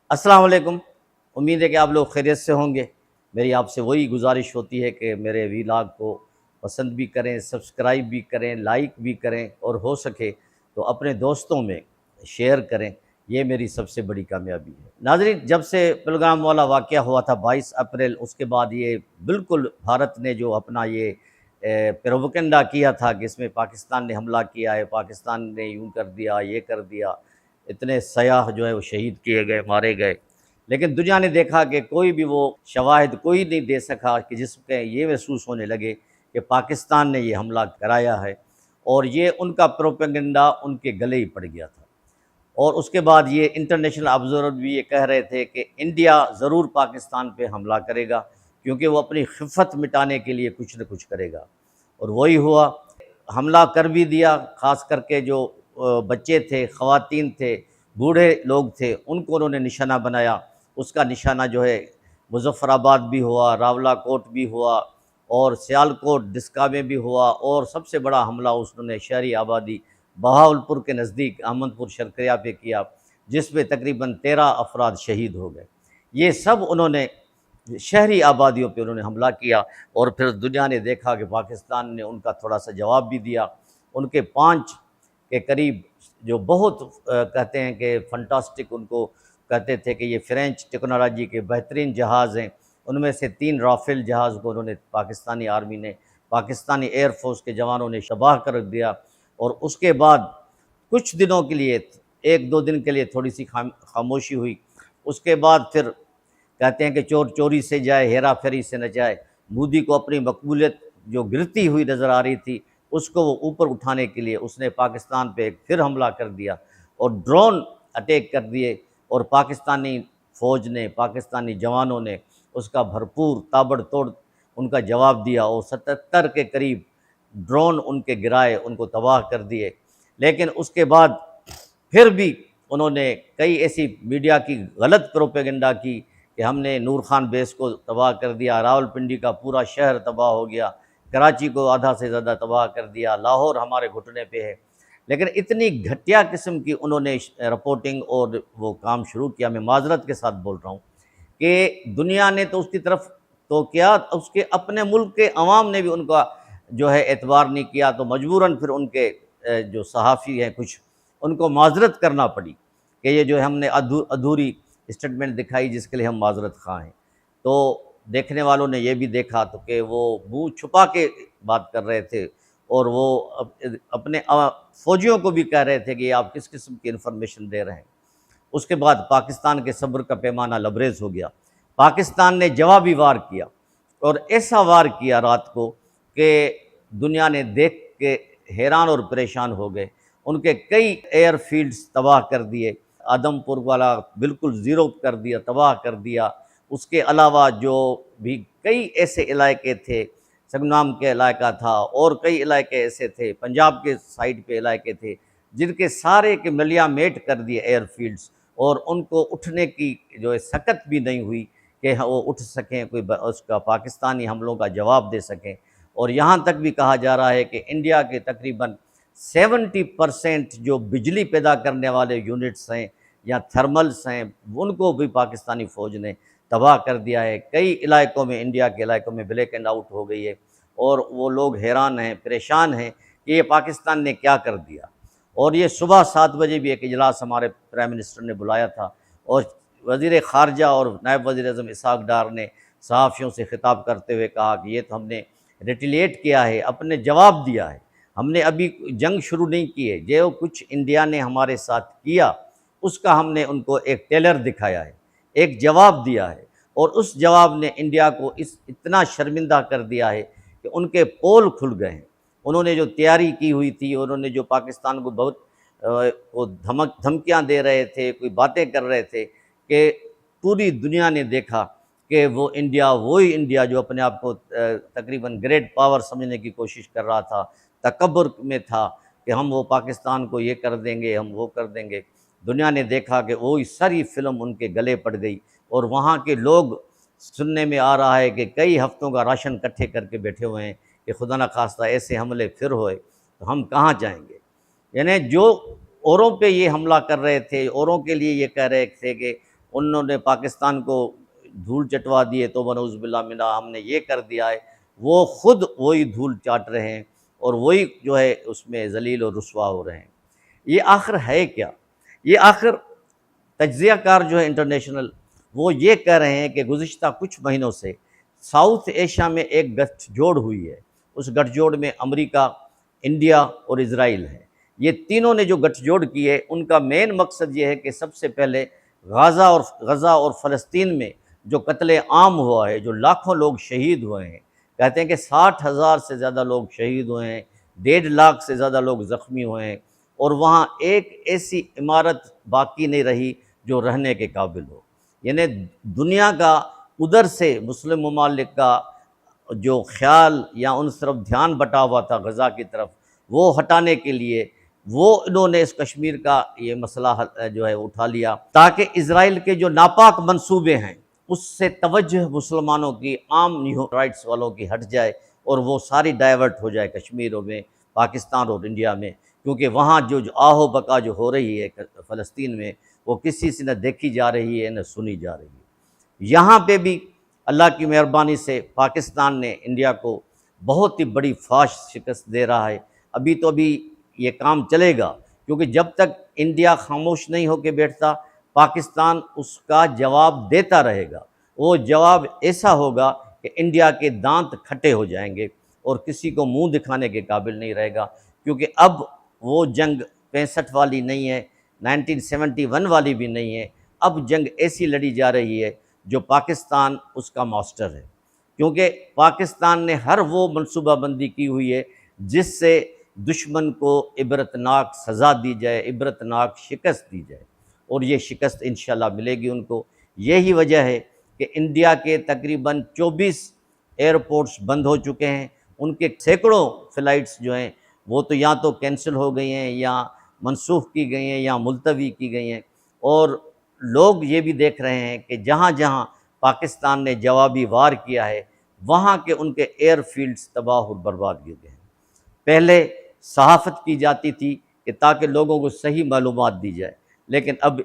السلام علیکم۔ امید ہے کہ آپ لوگ خیریت سے ہوں گے۔ میری آپ سے وہی گزارش ہوتی ہے کہ میرے ویلاگ کو پسند بھی کریں، سبسکرائب بھی کریں، لائک بھی کریں، اور ہو سکے تو اپنے دوستوں میں شیئر کریں۔ یہ میری سب سے بڑی کامیابی ہے۔ ناظرین، جب سے پہلگام والا واقعہ ہوا تھا 22 اپریل، اس کے بعد یہ بالکل بھارت نے جو اپنا یہ پروپیگنڈا کیا تھا کہ اس میں پاکستان نے حملہ کیا ہے، پاکستان نے یوں کر دیا، یہ کر دیا، اتنے سیاح جو ہے وہ شہید کیے گئے، مارے گئے، لیکن دنیا نے دیکھا کہ کوئی بھی وہ شواہد کوئی نہیں دے سکا کہ جس پہ یہ محسوس ہونے لگے کہ پاکستان نے یہ حملہ کرایا ہے، اور یہ ان کا پروپیگنڈا ان کے گلے ہی پڑ گیا تھا۔ اور اس کے بعد یہ انٹرنیشنل آبزرور بھی یہ کہہ رہے تھے کہ انڈیا ضرور پاکستان پہ حملہ کرے گا، کیونکہ وہ اپنی خفت مٹانے کے لیے کچھ نہ کچھ کرے گا، اور وہی ہوا۔ حملہ کر بھی دیا، خاص کر کے جو بچے تھے، خواتین تھے، بوڑھے لوگ تھے، ان کو انہوں نے نشانہ بنایا۔ اس کا نشانہ جو ہے مظفر آباد بھی ہوا، راولہ کوٹ بھی ہوا، اور سیالکوٹ ڈسکا میں بھی ہوا، اور سب سے بڑا حملہ اس نے شہری آبادی بہاولپور کے نزدیک احمد پور شرقیہ پہ کیا، جس پہ تقریباً 13 افراد شہید ہو گئے۔ یہ سب انہوں نے شہری آبادیوں پہ انہوں نے حملہ کیا، اور پھر دنیا نے دیکھا کہ پاکستان نے ان کا تھوڑا سا جواب بھی دیا۔ ان کے 5 کے قریب جو بہت کہتے ہیں کہ فنٹاسٹک، ان کو کہتے تھے کہ یہ فرینچ ٹیکنالوجی کے بہترین جہاز ہیں، ان میں سے 3 رافیل جہاز کو انہوں نے پاکستانی آرمی نے، پاکستانی ایئر فورس کے جوانوں نے تباہ کر رکھ دیا۔ اور اس کے بعد کچھ دنوں کے لیے، 1-2 دن کے لیے تھوڑی سی خاموشی ہوئی۔ اس کے بعد پھر کہتے ہیں کہ چور چوری سے جائے، ہیرا پھیری سے نہ جائے۔ مودی کو اپنی مقبولیت جو گرتی ہوئی نظر آ رہی تھی، اس کو وہ اوپر اٹھانے کے لیے اس نے پاکستان پہ پھر حملہ کر دیا، اور ڈرون اٹیک کر دیے، اور پاکستانی فوج نے، پاکستانی جوانوں نے اس کا بھرپور تابڑ توڑ ان کا جواب دیا، اور 77 کے قریب ڈرون ان کے گرائے، ان کو تباہ کر دیے۔ لیکن اس کے بعد پھر بھی انہوں نے کئی ایسی میڈیا کی غلط پروپیگنڈا کی کہ ہم نے نور خان بیس کو تباہ کر دیا، راولپنڈی کا پورا شہر تباہ ہو گیا، کراچی کو آدھا سے زیادہ تباہ کر دیا، لاہور ہمارے گھٹنے پہ ہے۔ لیکن اتنی گھٹیا قسم کی انہوں نے رپورٹنگ اور وہ کام شروع کیا۔ میں معذرت کے ساتھ بول رہا ہوں کہ دنیا نے تو اس کی طرف تو کیا، اس کے اپنے ملک کے عوام نے بھی ان کا جو ہے اعتبار نہیں کیا، تو مجبوراً پھر ان کے جو صحافی ہیں کچھ، ان کو معذرت کرنا پڑی کہ یہ جو ہم نے ادھوری اسٹیٹمنٹ دکھائی، جس کے لیے ہم معذرت خواہ ہیں۔ تو دیکھنے والوں نے یہ بھی دیکھا تو کہ وہ منہ چھپا کے بات کر رہے تھے، اور وہ اپنے فوجیوں کو بھی کہہ رہے تھے کہ یہ آپ کس قسم کی انفارمیشن دے رہے ہیں۔ اس کے بعد پاکستان کے صبر کا پیمانہ لبریز ہو گیا۔ پاکستان نے جوابی وار کیا، اور ایسا وار کیا رات کو کہ دنیا نے دیکھ کے حیران اور پریشان ہو گئے۔ ان کے کئی ایئر فیلڈز تباہ کر دیے، آدم پور والا بالکل زیرو کر دیا، تباہ کر دیا۔ اس کے علاوہ جو بھی کئی ایسے علاقے تھے، سنگنام کے علاقہ تھا، اور کئی علاقے ایسے تھے، پنجاب کے سائڈ پہ علاقے تھے، جن کے سارے کے ملیا میٹ کر دیے ایئر فیلڈز، اور ان کو اٹھنے کی جو ہے سکت بھی نہیں ہوئی کہ وہ اٹھ سکیں، کوئی اس کا پاکستانی حملوں کا جواب دے سکیں۔ اور یہاں تک بھی کہا جا رہا ہے کہ انڈیا کے تقریباً 70% جو بجلی پیدا کرنے والے یونٹس ہیں یا تھرملز ہیں، ان کو بھی پاکستانی فوج نے تباہ کر دیا ہے۔ کئی علاقوں میں، انڈیا کے علاقوں میں بلیک اینڈ آؤٹ ہو گئی ہے، اور وہ لوگ حیران ہیں، پریشان ہیں کہ یہ پاکستان نے کیا کر دیا۔ اور یہ صبح 7 بجے بھی ایک اجلاس ہمارے پرائم منسٹر نے بلایا تھا، اور وزیر خارجہ اور نائب وزیر اعظم اسحاق ڈار نے صحافیوں سے خطاب کرتے ہوئے کہا کہ یہ تو ہم نے ریٹیلیٹ کیا ہے، اپنے جواب دیا ہے، ہم نے ابھی جنگ شروع نہیں کی ہے، جو کچھ انڈیا نے ہمارے ساتھ کیا اس کا ہم نے ان کو ایک ٹیلر دکھایا ہے، ایک جواب دیا ہے، اور اس جواب نے انڈیا کو اتنا شرمندہ کر دیا ہے کہ ان کے پول کھل گئے ہیں۔ انہوں نے جو تیاری کی ہوئی تھی، انہوں نے جو پاکستان کو بہت دھمکیاں دے رہے تھے، کوئی باتیں کر رہے تھے، کہ پوری دنیا نے دیکھا کہ وہ انڈیا وہی انڈیا جو اپنے آپ کو تقریباً گریٹ پاور سمجھنے کی کوشش کر رہا تھا، تکبر میں تھا کہ ہم وہ پاکستان کو یہ کر دیں گے، ہم وہ کر دیں گے۔ دنیا نے دیکھا کہ وہی ساری فلم ان کے گلے پڑ گئی، اور وہاں کے لوگ سننے میں آ رہا ہے کہ کئی ہفتوں کا راشن اکٹھے کر کے بیٹھے ہوئے ہیں کہ خدا نخواستہ ایسے حملے پھر ہوئے تو ہم کہاں جائیں گے۔ یعنی جو اوروں پہ یہ حملہ کر رہے تھے، اوروں کے لیے یہ کہہ رہے تھے کہ انہوں نے پاکستان کو دھول چٹوا دیے، تو بنعوذ باللہ منہا ہم نے یہ کر دیا ہے، وہ خود وہی دھول چاٹ رہے ہیں اور وہی جو ہے اس میں ذلیل اور رسوا ہو رہے ہیں۔ یہ آخر ہے کیا؟ یہ آخر تجزیہ کار جو ہے انٹرنیشنل، وہ یہ کہہ رہے ہیں کہ گزشتہ کچھ مہینوں سے ساؤتھ ایشیا میں ایک گٹھ جوڑ ہوئی ہے۔ اس گٹھ جوڑ میں امریکہ، انڈیا اور اسرائیل ہے۔ یہ تینوں نے جو گٹھ جوڑ کی ہے، ان کا مین مقصد یہ ہے کہ سب سے پہلے غزہ اور فلسطین میں جو قتل عام ہوا ہے، جو لاکھوں لوگ شہید ہوئے ہیں، کہتے ہیں کہ 60,000 سے زیادہ لوگ شہید ہوئے ہیں، 1.5 لاکھ سے زیادہ لوگ زخمی ہوئے ہیں، اور وہاں ایک ایسی عمارت باقی نہیں رہی جو رہنے کے قابل ہو۔ یعنی دنیا کا ادھر سے مسلم ممالک کا جو خیال یا ان طرف دھیان بٹا ہوا تھا غزہ کی طرف، وہ ہٹانے کے لیے وہ انہوں نے اس کشمیر کا یہ مسئلہ جو ہے اٹھا لیا، تاکہ اسرائیل کے جو ناپاک منصوبے ہیں اس سے توجہ مسلمانوں کی، عام ہیومن رائٹس والوں کی ہٹ جائے، اور وہ ساری ڈائیورٹ ہو جائے کشمیر میں، پاکستان اور انڈیا میں، کیونکہ وہاں جو آہو بقا جو ہو رہی ہے فلسطین میں، وہ کسی سے نہ دیکھی جا رہی ہے نہ سنی جا رہی ہے۔ یہاں پہ بھی اللہ کی مہربانی سے پاکستان نے انڈیا کو بہت ہی بڑی فاش شکست دے رہا ہے۔ ابھی یہ کام چلے گا، کیونکہ جب تک انڈیا خاموش نہیں ہو کے بیٹھتا، پاکستان اس کا جواب دیتا رہے گا۔ وہ جواب ایسا ہوگا کہ انڈیا کے دانت کھٹے ہو جائیں گے اور کسی کو منہ دکھانے کے قابل نہیں رہے گا، کیونکہ اب وہ جنگ 65 والی نہیں ہے، 1971 والی بھی نہیں ہے۔ اب جنگ ایسی لڑی جا رہی ہے جو پاکستان اس کا ماسٹر ہے، کیونکہ پاکستان نے ہر وہ منصوبہ بندی کی ہوئی ہے جس سے دشمن کو عبرتناک سزا دی جائے، عبرتناک شکست دی جائے، اور یہ شکست انشاءاللہ ملے گی ان کو۔ یہی وجہ ہے کہ انڈیا کے تقریباً 24 ایئرپورٹس بند ہو چکے ہیں، ان کے سینکڑوں فلائٹس جو ہیں وہ تو یا تو کینسل ہو گئی ہیں، یا منسوخ کی گئی ہیں، یا ملتوی کی گئی ہیں، اور لوگ یہ بھی دیکھ رہے ہیں کہ جہاں جہاں پاکستان نے جوابی وار کیا ہے، وہاں کے ان کے ایئر فیلڈز تباہ اور برباد کیے گئے ہیں۔ پہلے صحافت کی جاتی تھی کہ تاکہ لوگوں کو صحیح معلومات دی جائے، لیکن اب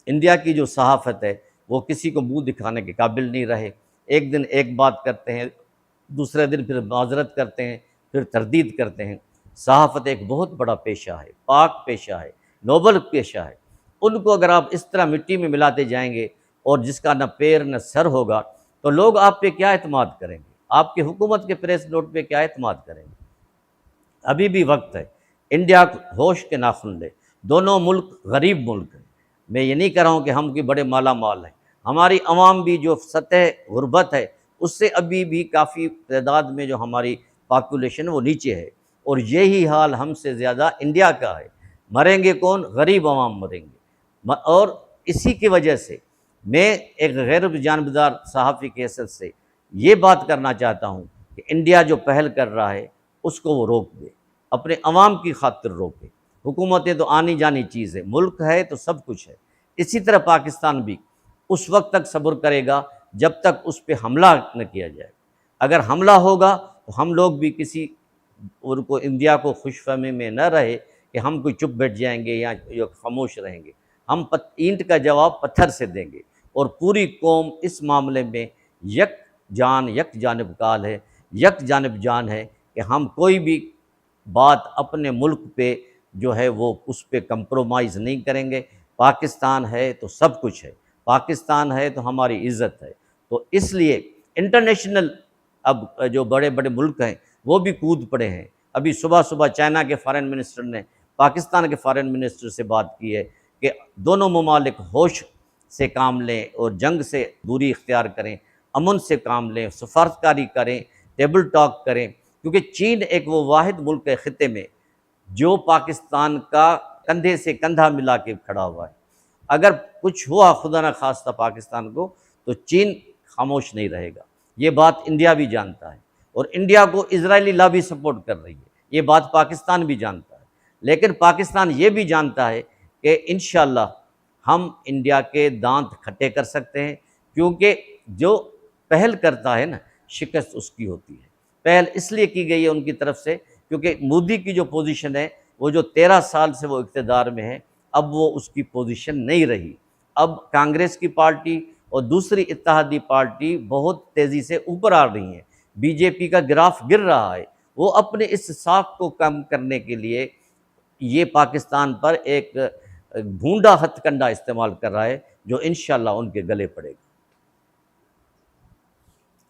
انڈیا کی جو صحافت ہے وہ کسی کو منہ دکھانے کے قابل نہیں رہے۔ ایک دن ایک بات کرتے ہیں، دوسرے دن پھر معذرت کرتے ہیں، پھر تردید کرتے ہیں۔ صحافت ایک بہت بڑا پیشہ ہے، پاک پیشہ ہے، نوبل پیشہ ہے۔ ان کو اگر آپ اس طرح مٹی میں ملاتے جائیں گے، اور جس کا نہ پیر نہ سر ہوگا، تو لوگ آپ پہ کیا اعتماد کریں گے؟ آپ کی حکومت کے پریس نوٹ پہ کیا اعتماد کریں گے؟ ابھی بھی وقت ہے، انڈیا ہوش کے ناخن لے۔ دونوں ملک غریب ملک ہیں۔ میں یہ نہیں کہہ رہا ہوں کہ ہم کوئی بڑے مالا مال ہیں، ہماری عوام بھی جو سطح غربت ہے اس سے ابھی بھی کافی تعداد میں جو ہماری پاپولیشن وہ نیچے ہے، اور یہی حال ہم سے زیادہ انڈیا کا ہے۔ مریں گے کون؟ غریب عوام مریں گے۔ اور اسی کی وجہ سے میں ایک غیر جانبدار صحافی کی حیثیت سے یہ بات کرنا چاہتا ہوں کہ انڈیا جو پہل کر رہا ہے اس کو وہ روک دے، اپنے عوام کی خاطر روکے۔ حکومتیں تو آنی جانی چیز ہے، ملک ہے تو سب کچھ ہے۔ اسی طرح پاکستان بھی اس وقت تک صبر کرے گا جب تک اس پہ حملہ نہ کیا جائے۔ اگر حملہ ہوگا تو ہم لوگ بھی کسی ان کو انڈیا کو خوش فہمی میں نہ رہے کہ ہم کوئی چپ بیٹھ جائیں گے یا خاموش رہیں گے۔ ہم اینٹ کا جواب پتھر سے دیں گے، اور پوری قوم اس معاملے میں یک جانب کال ہے، یک جانب جان ہے کہ ہم کوئی بھی بات اپنے ملک پہ جو ہے وہ اس پہ کمپرومائز نہیں کریں گے۔ پاکستان ہے تو سب کچھ ہے، پاکستان ہے تو ہماری عزت ہے۔ تو اس لیے انٹرنیشنل اب جو بڑے بڑے ملک ہیں وہ بھی کود پڑے ہیں۔ ابھی صبح چائنا کے فارن منسٹر نے پاکستان کے فارن منسٹر سے بات کی ہے کہ دونوں ممالک ہوش سے کام لیں اور جنگ سے دوری اختیار کریں، امن سے کام لیں، سفارتکاری کریں، ٹیبل ٹاک کریں، کیونکہ چین ایک وہ واحد ملک ہے خطے میں جو پاکستان کا کندھے سے کندھا ملا کے کھڑا ہوا ہے۔ اگر کچھ ہوا خدا نہ خواستہ پاکستان کو، تو چین خاموش نہیں رہے گا۔ یہ بات انڈیا بھی جانتا ہے، اور انڈیا کو اسرائیلی لابی سپورٹ کر رہی ہے، یہ بات پاکستان بھی جانتا ہے۔ لیکن پاکستان یہ بھی جانتا ہے کہ انشاءاللہ ہم انڈیا کے دانت کھٹے کر سکتے ہیں، کیونکہ جو پہل کرتا ہے نا، شکست اس کی ہوتی ہے۔ پہل اس لیے کی گئی ہے ان کی طرف سے کیونکہ مودی کی جو پوزیشن ہے، وہ جو 13 سال سے وہ اقتدار میں ہے، اب وہ اس کی پوزیشن نہیں رہی۔ اب کانگریس کی پارٹی اور دوسری اتحادی پارٹی بہت تیزی سے اوپر آ رہی ہیں، بی جے پی کا گراف گر رہا ہے، وہ اپنے اس ساکھ کو کم کرنے کے لیے یہ پاکستان پر ایک بھونڈا ہتھ کنڈا استعمال کر رہا ہے جو انشاءاللہ ان کے گلے پڑے گا۔